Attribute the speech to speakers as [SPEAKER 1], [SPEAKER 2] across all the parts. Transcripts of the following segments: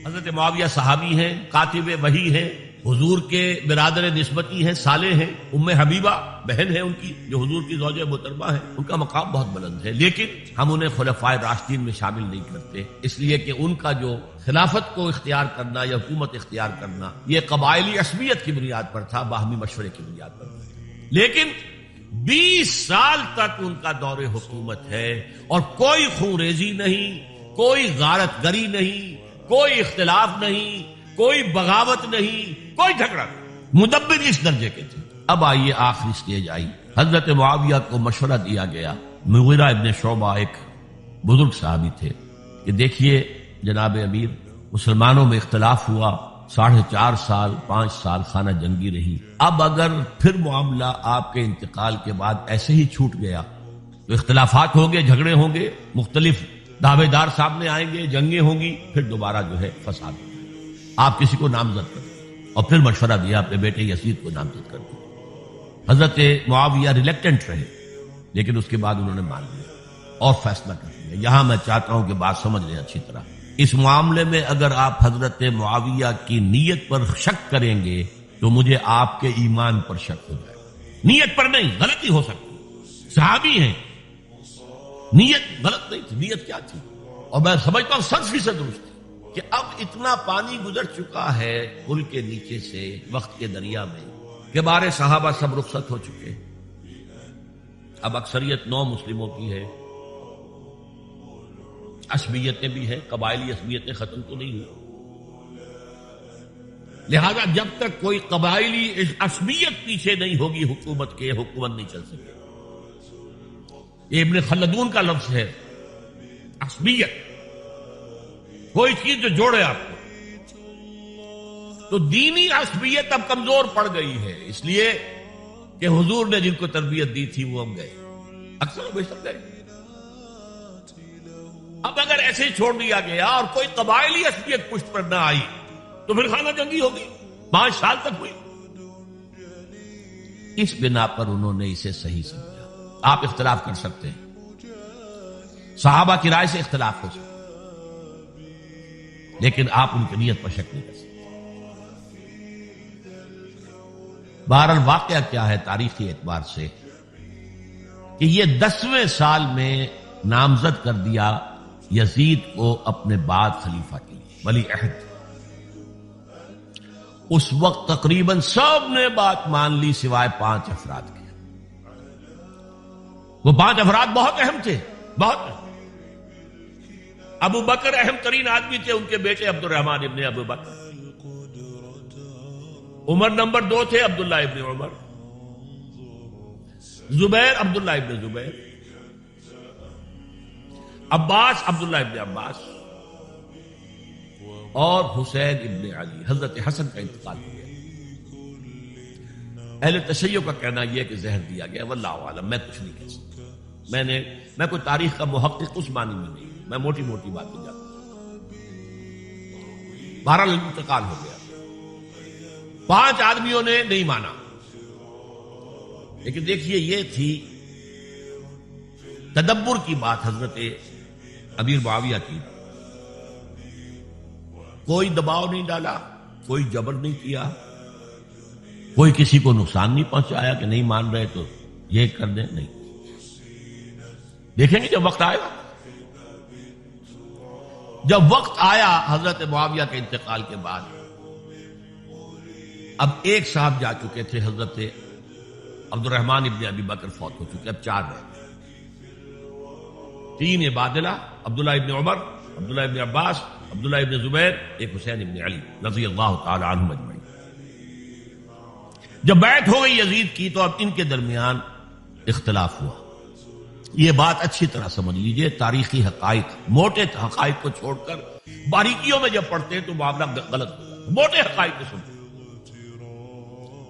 [SPEAKER 1] حضرت معاویہ صحابی ہیں، کاتب وحی ہیں، حضور کے برادر نسبتی ہیں، صالح ہیں، ام حبیبہ بہن ہے ان کی جو حضور کی زوجہ محترمہ ہے، ان کا مقام بہت بلند ہے، لیکن ہم انہیں خلفائے راشدین میں شامل نہیں کرتے، اس لیے کہ ان کا جو خلافت کو اختیار کرنا یا حکومت اختیار کرنا یہ قبائلی عصبیت کی بنیاد پر تھا، باہمی مشورے کی بنیاد پر، لیکن 20 سال تک ان کا دور حکومت ہے اور کوئی خونریزی نہیں، کوئی غارت گری نہیں، کوئی اختلاف نہیں، کوئی بغاوت نہیں، کوئی جھگڑا نہیں، مدبر اس درجے کے تھے۔ اب آئیے آخری سٹیج آئی، حضرت معاویہ کو مشورہ دیا گیا، مغیرہ ابن شعبہ ایک بزرگ صحابی تھے، کہ دیکھیے جناب امیر، مسلمانوں میں اختلاف ہوا، 4.5 سال 5 سال خانہ جنگی رہی، اب اگر پھر معاملہ آپ کے انتقال کے بعد ایسے ہی چھوٹ گیا تو اختلافات ہوں گے، جھگڑے ہوں گے، مختلف دعوے دار سامنے آئیں گے، جنگیں ہوں گی، پھر دوبارہ جو ہے فساد ہوگا، آپ کسی کو نامزد کر دیں۔ اور پھر مشورہ دیا اپنے بیٹے یزید کو نامزد کر دیا۔ حضرت معاویہ ریلیکٹنٹ رہے، لیکن اس کے بعد انہوں نے مان لیا اور فیصلہ کر لیا۔ یہاں میں چاہتا ہوں کہ بات سمجھ لیں اچھی طرح، اس معاملے میں اگر آپ حضرت معاویہ کی نیت پر شک کریں گے تو مجھے آپ کے ایمان پر شک ہو جائے گا۔ نیت پر نہیں، غلطی ہو سکتی، صحابی ہیں، نیت غلط نہیں تھی، نیت کیا تھی؟ اور میں سمجھتا ہوں 100% درست تھی کہ اب اتنا پانی گزر چکا ہے پل کے نیچے سے وقت کے دریا میں کہ بارے صحابہ سب رخصت ہو چکے، اب اکثریت 9 مسلموں کی ہے، عصبیتیں بھی ہیں، قبائلی عصبیتیں ختم تو نہیں ہوئی، لہذا جب تک کوئی قبائلی عصبیت پیچھے نہیں ہوگی حکومت کے، حکومت نہیں چل سکے۔ یہ ابن خلدون کا لفظ ہے، عصبیت، کوئی چیز جو جوڑے آپ کو، تو دینی عصبیت اب کمزور پڑ گئی ہے، اس لیے کہ حضور نے جن کو تربیت دی تھی وہ اب گئے، اکثر و بیشتر گئے۔ اب اگر ایسے ہی چھوڑ دیا گیا اور کوئی قبائلی عصبیت پشت پر نہ آئی تو پھر خانہ جنگی ہوگی، 5 سال تک ہوئی۔ اس بنا پر انہوں نے اسے صحیح سمجھا۔ آپ اختلاف کر سکتے ہیں، صحابہ کی رائے سے اختلاف ہو سکتا، لیکن آپ ان کی نیت پر شک نہیں کر سکتے۔ بہرحال واقعہ کیا ہے تاریخی اعتبار سے کہ یہ 10ویں سال میں نامزد کر دیا یزید کو اپنے بعد خلیفہ کے لیے، ولی عہد۔ اس وقت تقریباً سب نے بات مان لی سوائے 5 افراد کے۔ وہ 5 افراد بہت اہم تھے، بہت اہم۔ ابو بکر اہم ترین آدمی تھے، ان کے بیٹے عبد الرحمن ابن ابو بکر۔ عمر نمبر 2 تھے، عبداللہ ابن عمر۔ زبیر عبداللہ ابن زبیر۔ عباس عبداللہ ابن عباس، اور حسین ابن علی۔ حضرت حسن کا انتقال ہو گیا۔ اہل تشیع کا کہنا یہ کہ زہر دیا گیا، واللہ عالم، میں کچھ نہیں کہہ سکتا۔ میں کوئی تاریخ کا محقق اس معنی میں نہیں، میں موٹی موٹی باتیں جانتا ہوں۔ بہرحال انتقال ہو گیا، 5 آدمیوں نے نہیں مانا، لیکن دیکھیے یہ تھی تدبر کی بات حضرت امیر معاویہ کی۔ کوئی دباؤ نہیں ڈالا، کوئی جبر نہیں کیا، کوئی کسی کو نقصان نہیں پہنچایا کہ نہیں مان رہے تو یہ کر دیں، نہیں۔ دیکھیں گے جب وقت آئے گا، جب وقت آیا حضرت معاویہ کے انتقال کے بعد، اب ایک صاحب جا چکے تھے، حضرت عبد الرحمن ابن ابی بکر فوت ہو چکے، اب 4 رہے، 3 عبادلہ، عبداللہ ابن عمر، عبداللہ ابن عباس، عبداللہ ابن زبیر، ایک حسین ابن علی رضی اللہ تعالی عنہم اجمعین۔ جب بیعت ہو گئی یزید کی تو اب ان کے درمیان اختلاف ہوا۔ یہ بات اچھی طرح سمجھ لیجئے، تاریخی حقائق، موٹے حقائق کو چھوڑ کر باریکیوں میں جب پڑھتے ہیں تو معاملہ غلط ہوتا ہے۔ موٹے حقائق کو سنتے،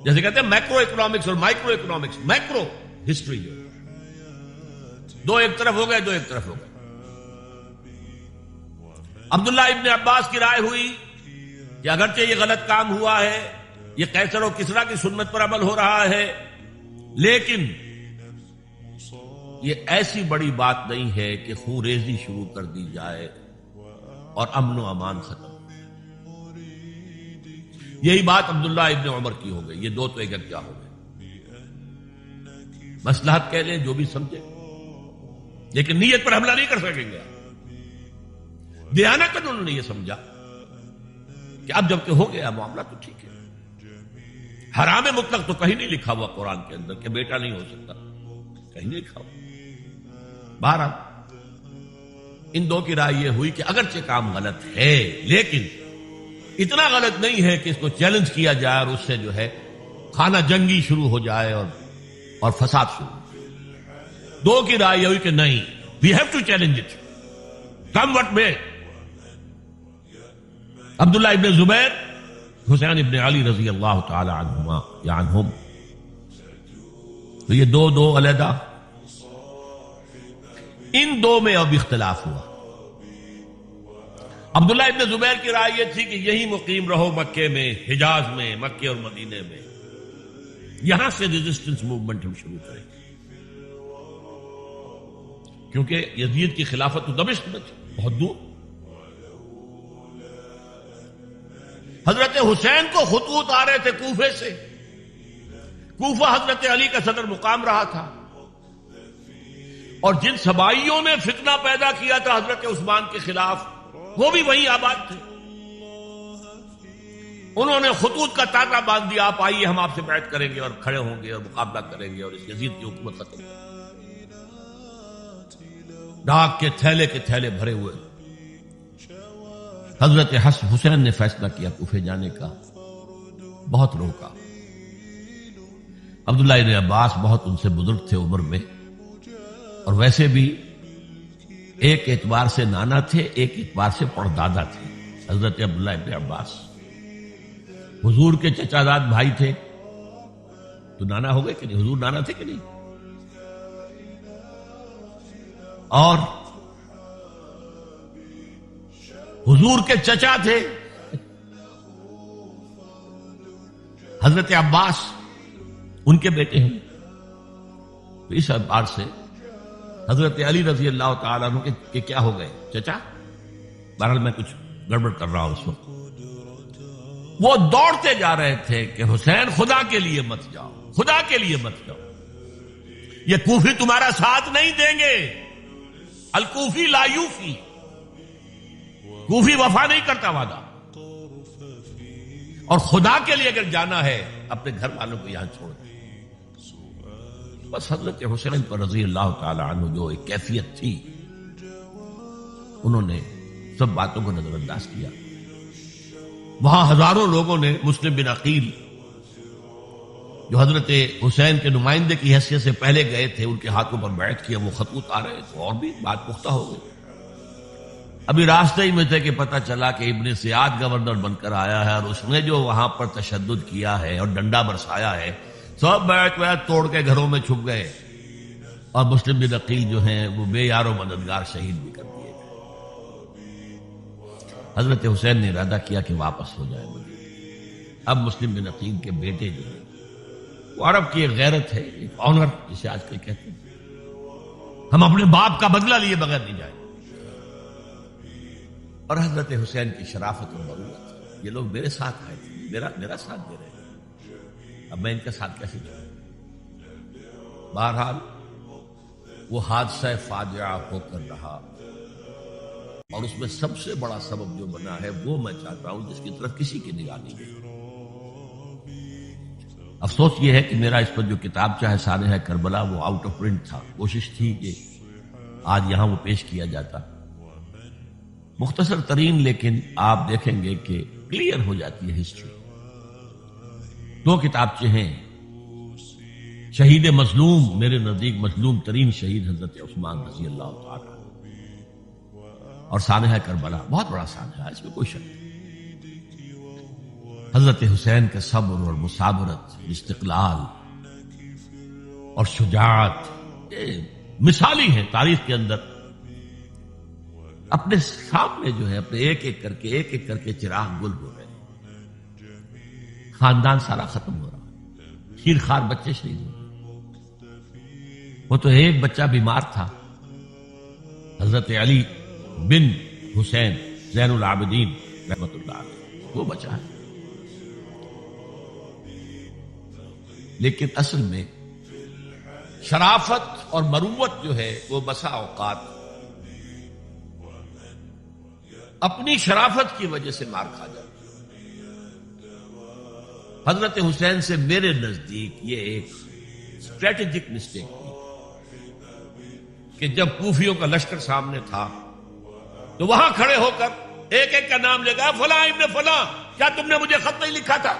[SPEAKER 1] جیسے کہتے ہیں میکرو اکنامکس اور مائکرو اکنامکس، میکرو ہسٹری جو 2 ایک طرف ہو گئے، 2 ایک طرف ہو گئے۔ عبداللہ ابن عباس کی رائے ہوئی کہ اگرچہ یہ غلط کام ہوا ہے، یہ قیصر و کسریٰ کی سنت پر عمل ہو رہا ہے، لیکن یہ ایسی بڑی بات نہیں ہے کہ خون ریزی شروع کر دی جائے اور امن و امان ختم۔ یہی بات عبداللہ ابن عمر کی ہو گئی. یہ دو تو ایک کیا ہو گئے. مصلحت کہہ لیں جو بھی سمجھے، لیکن نیت پر حملہ نہیں کر سکیں گے. دیانتاً انہوں نے یہ سمجھا کہ اب جب کہ ہو گیا معاملہ تو ٹھیک ہے. حرام مطلق تو کہیں نہیں لکھا ہوا قرآن کے اندر کہ بیٹا نہیں ہو سکتا، کہیں نہیں لکھا ہوا. بہرحال ان دو کی رائے یہ ہوئی کہ اگرچہ کام غلط ہے لیکن اتنا غلط نہیں ہے کہ اس کو چیلنج کیا جائے اور اس سے جو ہے خانہ جنگی شروع ہو جائے اور فساد شروع. دو کی رائے یہ ہوئی کہ نہیں، we have to challenge it come what may. Abdullah ابن زبیر، حسین ابن علی رضی اللہ تعالی عنہما یا عنہم، تو یہ دو علیحدہ. ان دو میں اب اختلاف ہوا. عبداللہ ابن زبیر کی رائے یہ تھی کہ یہی مقیم رہو مکے میں، حجاز میں، مکے اور مدینے میں، یہاں سے ریزسٹنس موومنٹ ہم شروع کریں کیونکہ یزید کی خلافت تو دمشق میں تھی، بہت دور. حضرت حسین کو خطوط آ رہے تھے کوفے سے. کوفہ حضرت علی کا صدر مقام رہا تھا، اور جن سبائیوں نے فتنہ پیدا کیا تھا حضرت عثمان کے خلاف وہ بھی وہیں آباد تھے. انہوں نے خطوط کا تانا باندھ دیا، آپ آئیے ہم آپ سے بیعت کریں گے اور کھڑے ہوں گے اور مقابلہ کریں گے اور اس یزید کی حکومت ختم کریں گے. ڈاک کے تھیلے بھرے ہوئے. حضرت حسین نے فیصلہ کیا کوفے جانے کا، بہت روکا. عبداللہ ابن عباس بہت ان سے بزرگ تھے عمر میں، اور ویسے بھی ایک اعتبار سے نانا تھے، ایک اعتبار سے پردادا تھے. حضرت عبداللہ ابن عباس حضور کے چچا داد بھائی تھے تو نانا ہو گئے کہ نہیں؟ حضور نانا تھے کہ نہیں؟ اور حضور کے چچا تھے حضرت عباس، ان کے بیٹے ہیں. تو اس اعتبار سے حضرت علی رضی اللہ تعالیٰ عنہ کے کیا ہو گئے؟ چچا. بہرحال میں کچھ گڑبڑ کر رہا ہوں اس وقت. وہ دوڑتے جا رہے تھے کہ حسین خدا کے لیے مت جاؤ، خدا کے لیے مت جاؤ، یہ کوفی تمہارا ساتھ نہیں دیں گے. الکوفی لا یوفی، کوفی وفا نہیں کرتا وعدہ. اور خدا کے لیے اگر جانا ہے اپنے گھر والوں کو یہاں چھوڑ دیں. بس حضرت حسین پر رضی اللہ تعالی عنہ جو ایک کیفیت تھی، انہوں نے سب باتوں کو نظر انداز کیا. وہاں ہزاروں لوگوں نے مسلم بن عقیل جو حضرت حسین کے نمائندے کی حیثیت سے پہلے گئے تھے، ان کے ہاتھوں پر بیعت کیا. وہ خطوط آ رہے تھے اور بھی بات پختہ ہو گئی. ابھی راستے ہی میں تھے کہ پتہ چلا کہ ابن سیاد گورنر بن کر آیا ہے، اور اس نے جو وہاں پر تشدد کیا ہے اور ڈنڈا برسایا ہے، سب بیعت توڑ کے گھروں میں چھپ گئے. اور مسلم بن عقیل جو ہیں وہ بے یار و مددگار شہید بھی کر دیے گئے. حضرت حسین نے ارادہ کیا کہ واپس ہو جائے مدینے. اب مسلم بن عقیل کے بیٹے جو ہیں، وہ عرب کی ایک غیرت ہے، ایک آنر جسے آج کل کہتے ہیں، ہم اپنے باپ کا بدلہ لیے بغیر نہیں جائیں. اور حضرت حسین کی شرافت اور مروت، یہ لوگ میرے ساتھ آئے تھے، میرا ساتھ دے رہے ہیں، اب میں ان کا ساتھ کیسے چھوڑوں. بہرحال وہ حادثہ فاجعہ ہو کر رہا، اور اس میں سب سے بڑا سبب جو بنا ہے وہ میں چاہتا ہوں جس کی طرف کسی کی نگاہ نہیں گئی. افسوس یہ ہے کہ میرا اس پر جو کتابچہ ہے سانحہ کربلا وہ آؤٹ آف پرنٹ تھا. کوشش تھی کہ آج یہاں وہ پیش کیا جاتا. مختصر ترین، لیکن آپ دیکھیں گے کہ کلیئر ہو جاتی ہے ہسٹری. دو کتابچے ہیں. شہید مظلوم، میرے نزدیک مظلوم ترین شہید حضرت عثمان رضی اللہ تعالی، اور سانحہ کربلا، بہت بڑا سانحہ ہے، اس میں کوئی شک نہیں. حضرت حسین کا صبر اور مثابرت، استقلال اور شجاعت، یہ مثالی ہیں تاریخ کے اندر. اپنے سامنے جو ہے اپنے ایک ایک کر کے چراغ گل ہو رہے ہیں. خاندان سارا ختم ہو رہا ہے، خیر خار بچے شہید ہو رہے. وہ تو ایک بچہ بیمار تھا، حضرت علی بن حسین زین العابدین رحمت اللہ علیہ، وہ بچا ہے. لیکن اصل میں شرافت اور مروت جو ہے وہ بسا اوقات اپنی شرافت کی وجہ سے مار کھا جاتی ہے۔ حضرت حسین سے میرے نزدیک یہ ایک اسٹریٹجک مسٹیک تھی کہ جب کوفیوں کا لشکر سامنے تھا تو وہاں کھڑے ہو کر ایک ایک کا نام لے گا، فلاں ابن فلاں کیا تم نے مجھے خط نہیں لکھا تھا؟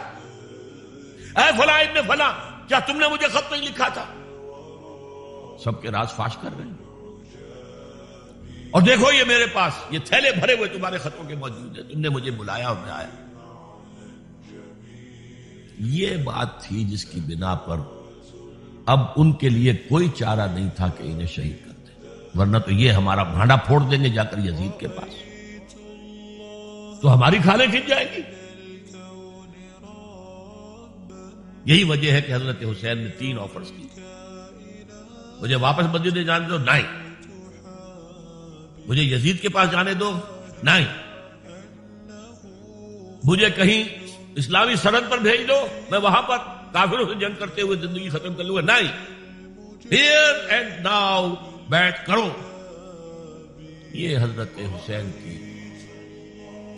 [SPEAKER 1] اے فلاں ابن فلاں کیا تم نے مجھے خط نہیں لکھا تھا؟ سب کے راز فاش کر رہے ہیں، اور دیکھو یہ میرے پاس یہ تھیلے بھرے ہوئے تمہارے خطوں کے موجود ہیں، تم نے مجھے بلایا اور میں آیا۔ یہ بات تھی جس کی بنا پر اب ان کے لیے کوئی چارہ نہیں تھا کہ انہیں شہید کر دیں، ورنہ تو یہ ہمارا بھانڈا پھوڑ دیں گے جا کر یزید کے پاس، تو ہماری کھالیں کھنچ جائیں گی۔ یہی وجہ ہے کہ حضرت حسین نے 3 آفرز کی، مجھے واپس مسجد جانے دو، نہیں، مجھے یزید کے پاس جانے دو، نہیں، مجھے کہیں اسلامی سرحد پر بھیج دو، میں وہاں پر کافروں سے جنگ کرتے ہوئے زندگی ختم کر لوں گا، نہیں، ہیئر اینڈ ناؤ بیٹھ کرو۔ یہ حضرت حسین کی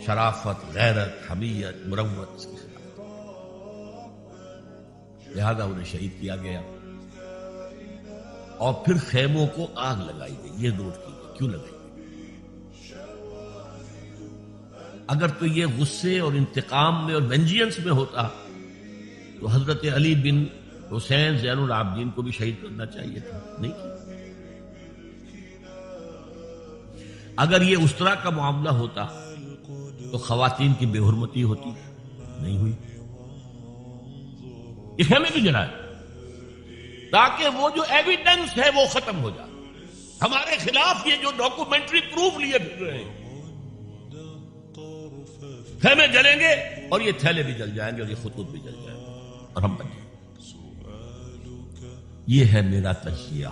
[SPEAKER 1] شرافت، غیرت، حمیت، مروت، اس کی خلاف، لہذا انہیں شہید کیا گیا اور پھر خیموں کو آگ لگائی گئی۔ یہ نوٹ کیجیے کیوں لگائی گئی؟ اگر تو یہ غصے اور انتقام میں اور وینجینس میں ہوتا تو حضرت علی بن حسین زین العابدین کو بھی شہید کرنا چاہیے تھا، نہیں کیا۔ اگر یہ اس طرح کا معاملہ ہوتا تو خواتین کی بے حرمتی ہوتی، نہیں ہوئی۔ اس میں بھی جلائے تاکہ وہ جو ایویڈنس ہے وہ ختم ہو جائے، ہمارے خلاف یہ جو ڈاکومنٹری پروف لیے پھر رہے ہیں، خیمے جلیں گے اور یہ تھیلے بھی جل جائیں گے اور یہ خطوط بھی جل جائیں گے اور ہم بچ جائیں گے۔ یہ ہے میرا تجزیہ۔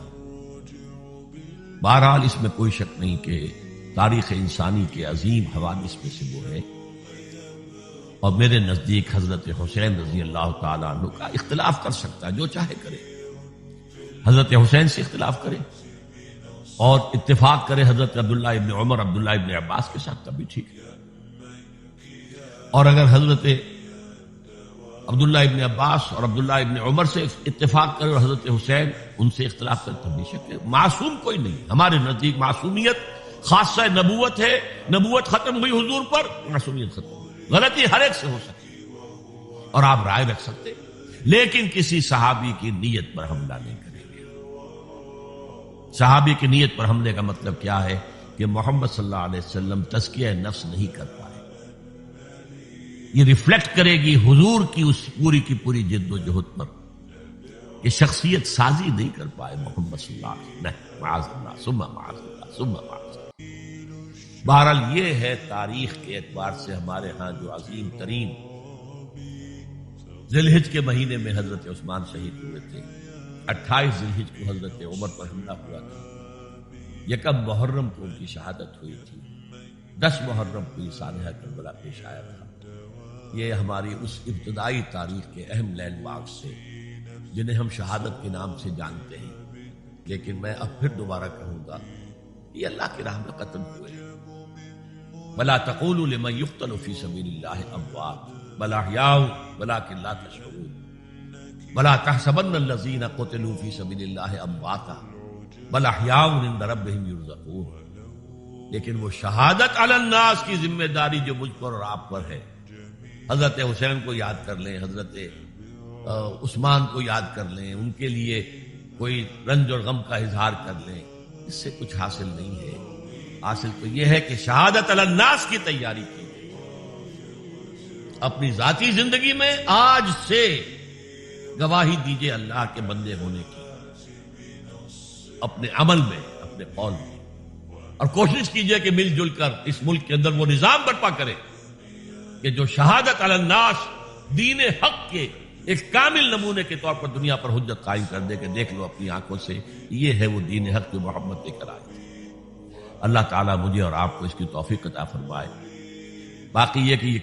[SPEAKER 1] بہرحال اس میں کوئی شک نہیں کہ تاریخ انسانی کے عظیم حوادث میں سے وہ ہے، اور میرے نزدیک حضرت حسین رضی اللہ تعالیٰ عنہ کا اختلاف کر سکتا ہے، جو چاہے کرے، حضرت حسین سے اختلاف کرے اور اتفاق کرے حضرت عبداللہ ابن عمر، عبداللہ ابن عباس کے ساتھ، تب بھی ٹھیک ہے، اور اگر حضرت عبداللہ ابن عباس اور عبداللہ ابن عمر سے اتفاق کرے اور حضرت حسین ان سے اختلاف کرے، تب بھی شک ہے۔ معصوم کوئی نہیں، ہمارے نزدیک معصومیت خاصہ نبوت ہے، نبوت ختم ہوئی حضور پر، معصومیت ختم ہوئی۔ غلطی ہر ایک سے ہو سکتی اور آپ رائے رکھ سکتے، لیکن کسی صحابی کی نیت پر حملہ نہیں کریں گے۔ صحابی کی نیت پر حملے کا مطلب کیا ہے کہ محمد صلی اللہ علیہ وسلم تزکیہ نفس نہیں کر پائے، یہ ریفلیکٹ کرے گی حضور کی اس پوری کی پوری جد و جہد پر کہ شخصیت سازی نہیں کر پائے محمد صلی اللہ علیہ وسلم، معاذ اللہ ثم معاذ اللہ ثم معاذ اللہ۔ بہرحال یہ ہے تاریخ کے اعتبار سے ہمارے ہاں جو عظیم ترین ذی الحج کے مہینے میں حضرت عثمان شہید ہوئے تھے، 28 ذی الحج کو حضرت عمر پر حملہ ہوا تھا، 1 محرم کو ان کی شہادت ہوئی تھی، 10 محرم کو یہ سانحہ کربلا پیش آیا تھا۔ یہ ہماری اس ابتدائی تاریخ کے اہم لینڈ مارک سے جنہیں ہم شہادت کے نام سے جانتے ہیں، لیکن میں اب پھر دوبارہ کہوں گا یہ اللہ کی راہ میں قتل ہوئے ہیں۔ وَلَا تَقُولُوا لِمَنْ يُقْتَلُ فِي سَبِيلِ اللَّهِ أَمْوَاتٌ بَلْ أَحْيَاءٌ وَلَكِنْ لَا تَشْعُرُونَ وَلَا تَحْسَبَنَّ الَّذِينَ قُتِلُوا فِي سَبِيلِ اللَّهِ أَمْوَاتًا بَلْ أَحْيَاءٌ عِندَ رَبِّهِمْ يُرْزَقُونَ۔ لیکن وہ شہادت علی الناس کی ذمہ داری جو مجھ پر اور آپ پر ہے، حضرت حسین کو یاد کر لیں، حضرت عثمان کو یاد کر لیں، ان کے لیے کوئی رنج اور غم کا اظہار کر لیں، اس سے کچھ حاصل نہیں ہے۔ حاصل تو یہ ہے کہ شہادت علی الناس کی تیاری کی، اپنی ذاتی زندگی میں آج سے گواہی دیجئے اللہ کے بندے ہونے کی، اپنے عمل میں، اپنے قول میں، اور کوشش کیجئے کہ مل جل کر اس ملک کے اندر وہ نظام برپا کرے کہ جو شہادت علی الناس دین حق کے ایک کامل نمونے کے طور پر دنیا پر حجت قائم کر دے کہ دیکھ لو اپنی آنکھوں سے، یہ ہے وہ دین حق جو محمد لے کر آئے۔ اللہ تعالیٰ مجھے اور آپ کو اس کی توفیق عطا فرمائے۔ باقی یہ کہ یہ